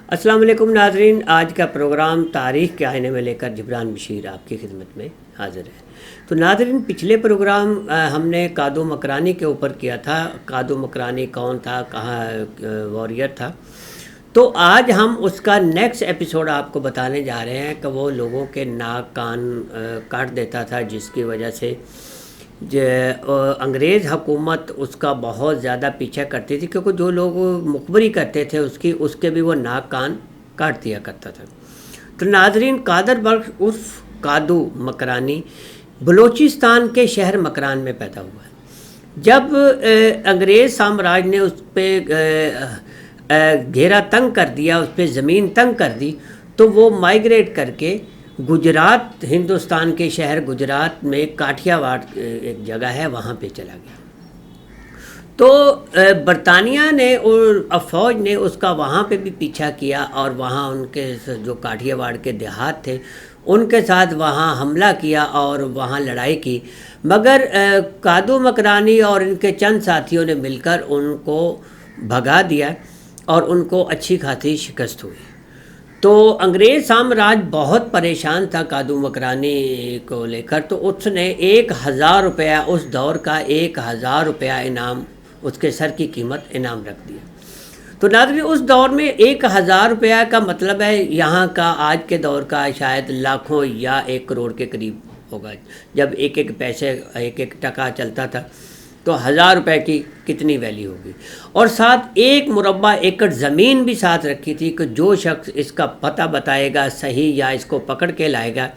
السلام علیکم ناظرین، آج کا پروگرام تاریخ کے آئینے میں لے کر جبران بشیر آپ کی خدمت میں حاضر ہے۔ تو ناظرین، پچھلے پروگرام ہم نے کادو مکرانی کے اوپر کیا تھا۔ کادو مکرانی کون تھا، کہاں واریر تھا؟ تو آج ہم اس کا نیکسٹ ایپیسوڈ آپ کو بتانے جا رہے ہیں کہ وہ لوگوں کے ناک کان کاٹ دیتا تھا، جس کی وجہ سے انگریز حکومت اس کا بہت زیادہ پیچھا کرتی تھی، کیونکہ جو لوگ مخبری کرتے تھے اس کے بھی وہ ناک کان کاٹ دیا کرتا تھا۔ تو ناظرین، قادر بخش عرف کادو مکرانی بلوچستان کے شہر مکران میں پیدا ہوا ہے۔ جب انگریز سامراج نے اس پہ گھیرا تنگ کر دیا، اس پہ زمین تنگ کر دی، تو وہ مائیگریٹ کر کے گجرات، ہندوستان کے شہر گجرات میں کاٹھیا واڑ ایک جگہ ہے، وہاں پہ چلا گیا۔ تو برطانیہ نے اور فوج نے اس کا وہاں پہ بھی پیچھا کیا، اور وہاں ان کے جو کاٹھیا واڑ کے دیہات تھے ان کے ساتھ وہاں حملہ کیا اور وہاں لڑائی کی، مگر کادو مکرانی اور ان کے چند ساتھیوں نے مل کر ان کو بھگا دیا اور ان کو اچھی خاصی شکست ہوئی۔ تو انگریز سامراج بہت پریشان تھا کادو مکرانی کو لے کر، تو اس نے 1000 روپیہ، اس دور کا 1000 روپیہ انعام، اس کے سر کی قیمت انعام رکھ دیا۔ تو ناظرین، اس دور میں 1000 روپیہ کا مطلب ہے یہاں کا آج کے دور کا شاید لاکھوں یا 1 کروڑ کے قریب ہوگا۔ جب ایک پیسے، ایک ٹکا چلتا تھا تو 1000 روپے کی کتنی ویلیو ہوگی۔ اور ساتھ 1 مربع ایکڑ زمین بھی ساتھ رکھی تھی کہ جو شخص اس کا پتہ بتائے گا صحیح، یا اس کو پکڑ کے لائے گا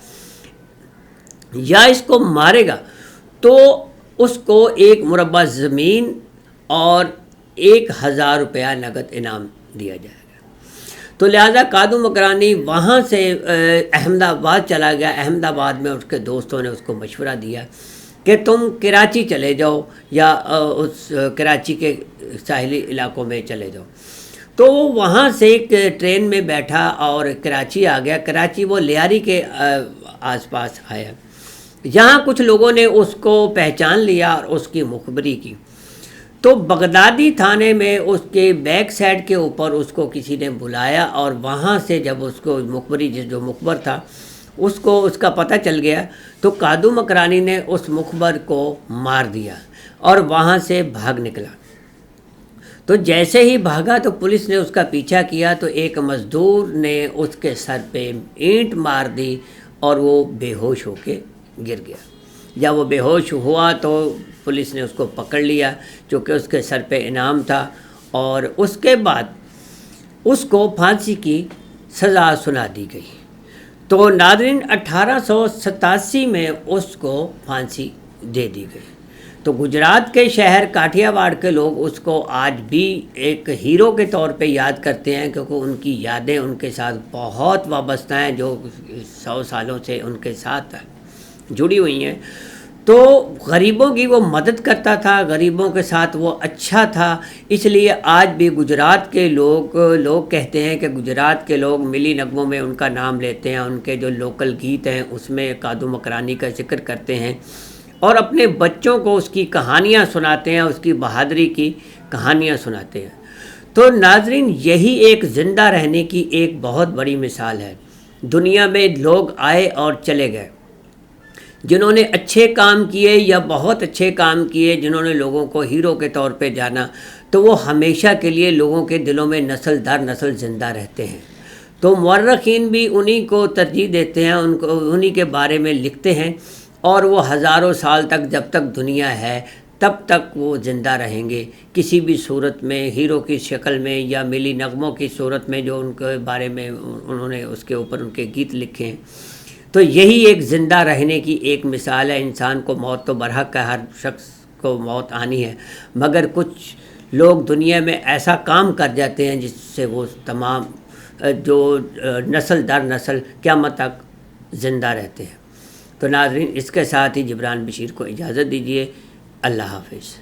یا اس کو مارے گا، تو اس کو 1 مربع زمین اور 1000 روپیہ نقد انعام دیا جائے گا۔ تو لہذا کادو مکرانی وہاں سے احمد آباد چلا گیا۔ احمد آباد میں اس کے دوستوں نے اس کو مشورہ دیا کہ تم کراچی چلے جاؤ، یا اس کراچی کے ساحلی علاقوں میں چلے جاؤ۔ تو وہ وہاں سے ایک ٹرین میں بیٹھا اور کراچی آ گیا۔ کراچی وہ لیاری کے آس پاس آیا۔ یہاں کچھ لوگوں نے اس کو پہچان لیا اور اس کی مخبری کی۔ تو بغدادی تھانے میں اس کے بیک سائڈ کے اوپر اس کو کسی نے بلایا، اور وہاں سے جب اس کو مخبری، جو مخبر تھا، اس کو اس کا پتہ چل گیا، تو کادو مکرانی نے اس مخبر کو مار دیا اور وہاں سے بھاگ نکلا۔ تو جیسے ہی بھاگا تو پولیس نے اس کا پیچھا کیا، تو ایک مزدور نے اس کے سر پہ اینٹ مار دی اور وہ بے ہوش ہو کے گر گیا۔ جب وہ بے ہوش ہوا تو پولیس نے اس کو پکڑ لیا، چونکہ اس کے سر پہ انعام تھا، اور اس کے بعد اس کو پھانسی کی سزا سنا دی گئی۔ تو ناظرین، 1887 میں اس کو پھانسی دے دی گئی۔ تو گجرات کے شہر کاٹھیا واڑ کے لوگ اس کو آج بھی ایک ہیرو کے طور پہ یاد کرتے ہیں، کیونکہ ان کی یادیں ان کے ساتھ بہت وابستہ ہیں، جو 100 سالوں سے ان کے ساتھ جڑی ہوئی ہیں۔ تو غریبوں کی وہ مدد کرتا تھا، غریبوں کے ساتھ وہ اچھا تھا، اس لیے آج بھی گجرات کے لوگ کہتے ہیں کہ گجرات کے لوگ ملی نغموں میں ان کا نام لیتے ہیں، ان کے جو لوکل گیت ہیں اس میں کادو مکرانی کا ذکر کرتے ہیں، اور اپنے بچوں کو اس کی کہانیاں سناتے ہیں، اس کی بہادری کی کہانیاں سناتے ہیں۔ تو ناظرین، یہی ایک زندہ رہنے کی ایک بہت بڑی مثال ہے۔ دنیا میں لوگ آئے اور چلے گئے، جنہوں نے اچھے کام کیے یا بہت اچھے کام کیے، جنہوں نے لوگوں کو ہیرو کے طور پہ جانا، تو وہ ہمیشہ کے لیے لوگوں کے دلوں میں نسل در نسل زندہ رہتے ہیں۔ تو مورخین بھی انہی کو ترجیح دیتے ہیں، انہی کے بارے میں لکھتے ہیں، اور وہ ہزاروں سال تک، جب تک دنیا ہے تب تک وہ زندہ رہیں گے، کسی بھی صورت میں، ہیرو کی شکل میں یا ملی نغموں کی صورت میں، جو ان کے بارے میں انہوں نے اس کے اوپر ان کے گیت لکھے ہیں۔ تو یہی ایک زندہ رہنے کی ایک مثال ہے۔ انسان کو موت تو برحق ہے، ہر شخص کو موت آنی ہے، مگر کچھ لوگ دنیا میں ایسا کام کر جاتے ہیں جس سے وہ تمام جو نسل در نسل قیامت تک زندہ رہتے ہیں۔ تو ناظرین، اس کے ساتھ ہی جبران بشیر کو اجازت دیجیے۔ اللہ حافظ۔